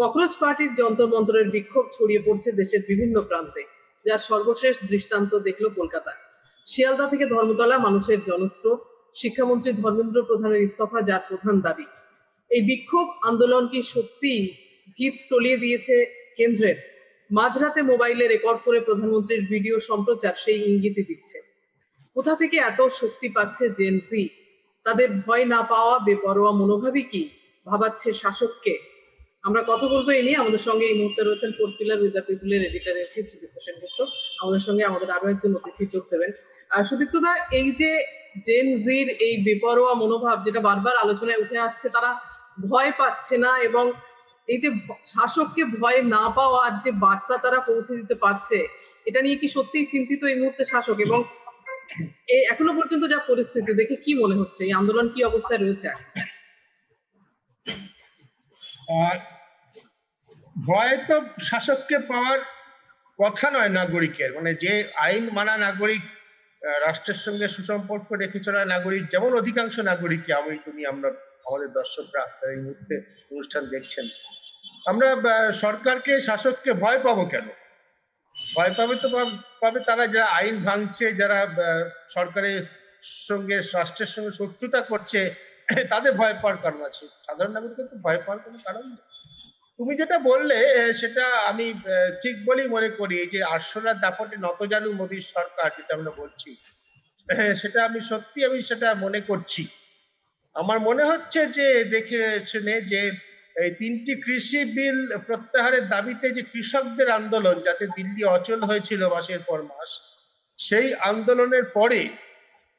Cockroach পার্টির যন্তর মন্তরের বিক্ষোভ ছড়িয়ে পড়ছে দেশের বিভিন্ন প্রান্তে, যার সর্বশেষ দৃষ্টান্ত দেখল কলকাতা। শিয়ালদা থেকে ধর্মতলা মানুষের জনস্রোত, শিক্ষামন্ত্রী ধর্মেন্দ্র প্রধানের ইস্তফা যার প্রধান দাবি। এই বিক্ষোভ আন্দোলন কি সত্যিই ভিত টলিয়ে দিয়েছে কেন্দ্রের? মাঝরাতে মোবাইলে রেকর্ড করে প্রধানমন্ত্রীর ভিডিও সম্প্রচার সেই ইঙ্গিতই দিচ্ছে। কোথা থেকে এত শক্তি পাচ্ছে জেন জি? তাদের ভয় না পাওয়া বেপরোয়া মনোভাবই কি ভাবাচ্ছে শাসককে? আমরা কথা বলবো এই নিয়ে। আমাদের সঙ্গে এই মুহূর্তে রয়েছেন ফোর্থ পিলার উইথ দ্য পিপলের editor in chief Sudipta Sengupta. আমাদের সঙ্গে আমাদের আরো একজন অতিথি যোগ দেবেন। আর সুদীপ্ত দা, এই যে জেন জির এই বেপরোয়া মনোভাব যেটা বারবার আলোচনায় উঠে আসছে, তারা ভয় পাচ্ছে না, এবং এই যে শাসককে ভয় না পাওয়ার যে বার্তা তারা পৌঁছে দিতে পারছে, এটা নিয়ে কি সত্যিই চিন্তিত এই মুহূর্তে শাসক? এবং এই এখনো পর্যন্ত যা পরিস্থিতি দেখে কি মনে হচ্ছে, এই আন্দোলন কি অবস্থায় রয়েছে? ভয় তো শাসককে পাওয়ার কথা নয় নাগরিকের, মানে যে আইন মানা নাগরিক, রাষ্ট্রের সঙ্গে সুসম্পর্ক রেখে চলা নাগরিক, যেমন অধিকাংশ নাগরিককে আমি তুমি আমরা আমাদের দর্শকরা এই মুহূর্তে অনুষ্ঠান দেখছেন, আমরা সরকারকে শাসককে ভয় পাবো কেন? ভয় পাবে তো পাবে তারা যারা আইন ভাঙছে, যারা সরকারের সঙ্গে রাষ্ট্রের সঙ্গে শত্রুতা করছে, তাদের ভয় পাওয়ার কারণ আছে। সাধারণ নাগরিকের তো ভয় পাওয়ার কোনো কারণ নেই। তুমি যেটা বললে সেটা আমি ঠিক বলেই মনে করি। এই যে আরশোলার দাপটে নতজানু মোদীর সরকার যেটা আমরা বলছি, সেটা আমি সেটা মনে করছি। আমার মনে হচ্ছে যে দেখে শুনে যে এই 3টি কৃষি বিল প্রত্যাহারের দাবিতে যে কৃষকদের আন্দোলন, যাতে দিল্লি অচল হয়েছিল মাসের পর মাস, সেই আন্দোলনের পরে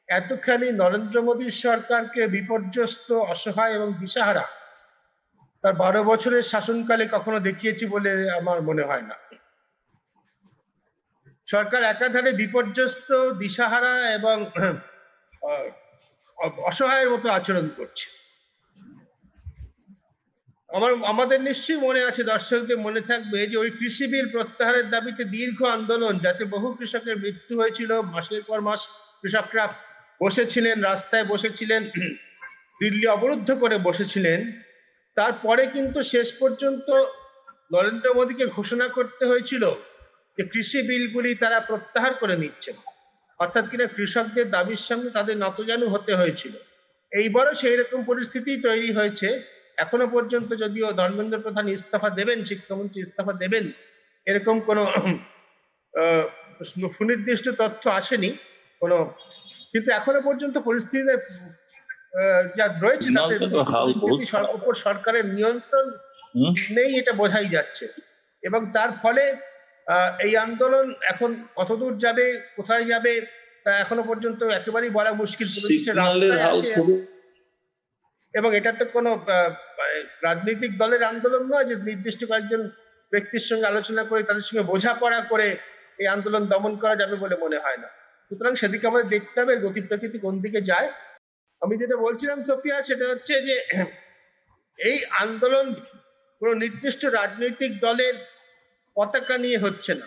এতখানি নরেন্দ্র মোদীর সরকারকে বিপর্যস্ত, অসহায় এবং দিশাহারা তার 12 বছরের শাসনকালে কখনো দেখিয়েছি বলে আমার মনে হয় না। সরকার একাধারে বিপর্যস্ত, দিশাহারা এবং অসহায়ের মতো আচরণ করছে। আমাদের নিশ্চয়ই মনে আছে, দর্শকদের মনে থাকবে যে ওই কৃষি বিল প্রত্যাহারের দাবিতে দীর্ঘ আন্দোলন, যাতে বহু কৃষকের মৃত্যু হয়েছিল। মাসের পর মাস কৃষকরা বসেছিলেন, রাস্তায় বসেছিলেন, দিল্লি অবরুদ্ধ করে বসেছিলেন। তারপরে কিন্তু শেষ পর্যন্ত নরেন্দ্র মোদীকে ঘোষণা করতে হয়েছিল যে কৃষি বিলগুলি তারা প্রত্যাহার করে নিচ্ছেন, অর্থাৎ কিনা কৃষকদের দাবির সামনে তাদের নতজানু হতে হয়েছিল। এইবারও সেই রকম পরিস্থিতি তৈরি হয়েছে। এখনো পর্যন্ত যদিও ধর্মেন্দ্র প্রধান ইস্তফা দেবেন, শিক্ষামন্ত্রী ইস্তফা দেবেন, এরকম কোনো সুনির্দিষ্ট তথ্য আসেনি কোনো, কিন্তু এখনো পর্যন্ত পরিস্থিতিতে যা রয়েছে তাতে উপর সরকারের নিয়ন্ত্রণ নেই, এটা বোঝাই যাচ্ছে। এবং তার ফলে এই আন্দোলন এখন কতদূর যাবে, কোথায় যাবে, তা এখনো পর্যন্ত একেবারেই বলা মুশকিল। এবং এটা তো কোনো রাজনৈতিক দলের আন্দোলন নয় যে নির্দিষ্ট কয়েকজন ব্যক্তির সঙ্গে আলোচনা করে তাদের সঙ্গে বোঝাপড়া করে এই আন্দোলন দমন করা যাবে বলে মনে হয় না। সুতরাং সেদিকে আমাদের দেখতে হবে গতি প্রকৃতি কোন দিকে যায়। আমি যেটা বলছিলাম সোফিয়া, সেটা হচ্ছে যে এই আন্দোলন কোনো নির্দিষ্ট রাজনৈতিক দলের পতাকা নিয়ে হচ্ছে না,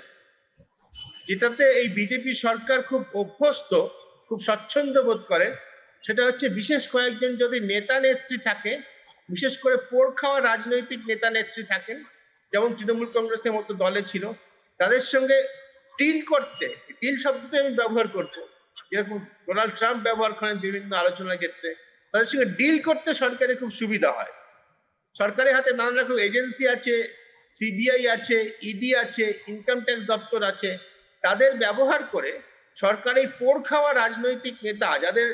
যেটাতে এই বিজেপি সরকার খুব অভ্যস্ত, খুব স্বচ্ছন্দ বোধ করে। সেটা হচ্ছে বিশেষ কয়েকজন যদি নেতা নেত্রী থাকে, বিশেষ করে পোড় খাওয়া রাজনৈতিক নেতা নেত্রী থাকেন, যেমন তৃণমূল কংগ্রেসের মতো দলে ছিল, তাদের সঙ্গে ডিল করতে, ডিল শব্দটা আমি ব্যবহার করবো, যেরকম ডোনাল্ড ট্রাম্প ব্যবহার করেন বিভিন্ন আলোচনার ক্ষেত্রে, তাদের সঙ্গে ডিল করতে সরকারের খুব সুবিধা হয়। সরকারের হাতে নানান রকম এজেন্সি আছে, সিবিআই আছে, ইডি আছে, ইনকাম ট্যাক্স দপ্তর আছে, তাদের ব্যবহার করে সরকার এই পোড় খাওয়া রাজনৈতিক নেতা, যাদের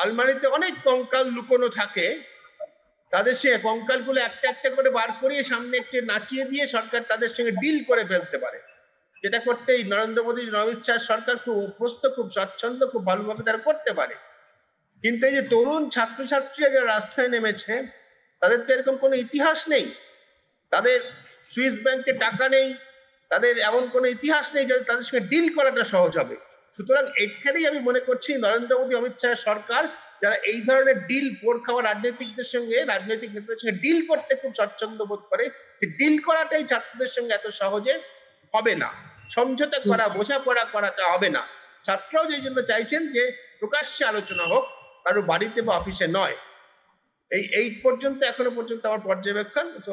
আলমারিতে অনেক কঙ্কাল লুকোনো থাকে, তাদের সে কঙ্কালগুলো একটা একটা করে বার করিয়ে সামনে একটু নাচিয়ে দিয়ে সরকার তাদের সঙ্গে ডিল করে ফেলতে পারে। যেটা করতে এই নরেন্দ্র মোদী, অমিত শাহ সরকার খুব অভ্যস্ত, খুব স্বচ্ছন্দ, খুব ভালোভাবে তারা করতে পারে। কিন্তু এই যে তরুণ ছাত্রছাত্রীরা যারা রাস্তায় নেমেছে, তাদের তো এরকম কোনো ইতিহাস নেই, তাদের সুইস ব্যাংকে টাকা নেই, তাদের এমন কোনো ইতিহাস নেই যাতে তাদের সঙ্গে ডিল করাটা সহজ হবে। সুতরাং এখানেই আমি মনে করছি নরেন্দ্র মোদী, অমিত শাহ সরকার, যারা এই ধরনের ডিল, পোড় খাওয়া রাজনৈতিকদের সঙ্গে, রাজনৈতিক নেতাদের সঙ্গে ডিল করতে খুব স্বচ্ছন্দ বোধ করে, যে ডিল করাটাই ছাত্রদের সঙ্গে এত সহজে হবে না, সমঝোতা করা, বোঝাপড়া করাটা হবে না। ছাত্ররাও যেই জন্য চাইছেন যে প্রকাশ্যে আলোচনা হোক, কারো বাড়িতে বা অফিসে নয়। এই পর্যন্ত এখনো পর্যন্ত আমার পর্যবেক্ষণ। So